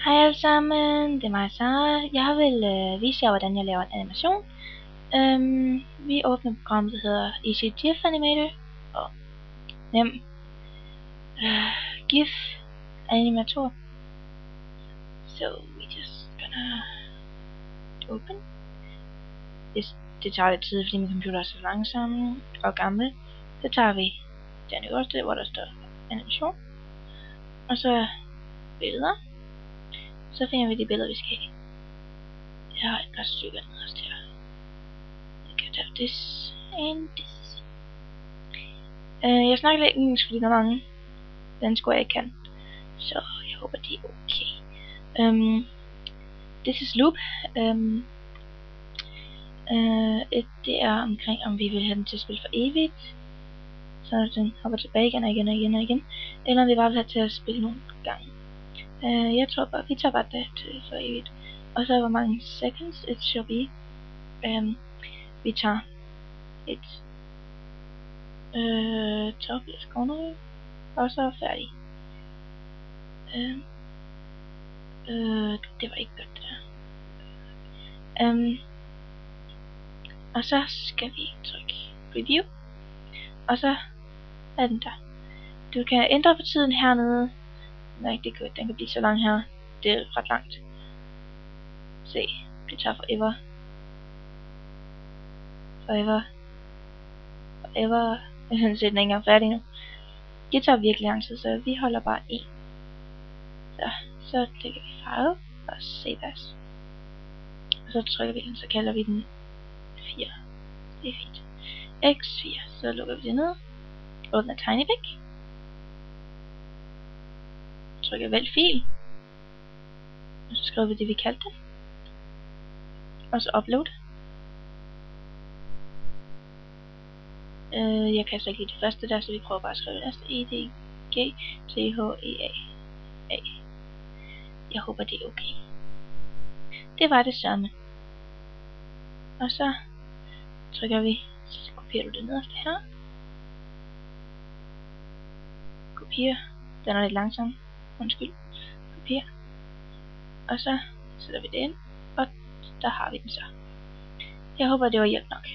Hej alle sammen, det er mig Sara. Jeg vil vise jer, hvordan jeg laver en animation. Vi åbner programmet, der hedder Easy GIF Animator og nem GIF Animator. So we just gonna open. Det tager lidt tid, fordi min computer er så langsom og gammel. Så tager vi den øverste, hvor der står animation, og så billeder. Så finder vi de billeder, vi skal have. Jeg har et par stykker nederst her. You can have this and this. Jeg snakker lidt engelsk, fordi der er mange danske ord, jeg kan. Så jeg håber, det er okay. This is loop. Det er omkring, om vi vil have den til at spille for evigt. Så den hopper tilbage igen og igen og igen og igen. Eller om vi bare vil have til at spille nogle gange. Jeg tror bare, vi tager bare det til for evigt. Og så hvor mange seconds it should be. Vi tager et topless corner, og så færdig. Det var ikke godt det der. Og så skal vi trykke review, og så er den der. Du kan ændre på tiden hernede. Nej, den kan blive så lang her. Det er ret langt. Se, det tager forever. Jeg synes, den er ikke engang færdig nu. Det tager virkelig lang tid, så vi holder bare 1. Så klikker vi file og save as. Og så trykker vi den, så kalder vi den 4. Det er fint. X4, så lukker vi det ned. Åbner TinyPic. Trykker vælg fil. Og så skriver vi det, vi kaldte det. Og så upload. Jeg kan altså ikke lide det første der, så vi prøver bare at skrive det. EDGTHEA. Jeg håber, det er okay. Det var det samme. Og så trykker vi, så kopierer du det nederste her. Kopier. Den er lidt langsom. Undskyld. Kopier. Og så sætter vi det ind. Og der har vi den så. Jeg håber, det var hjælp nok.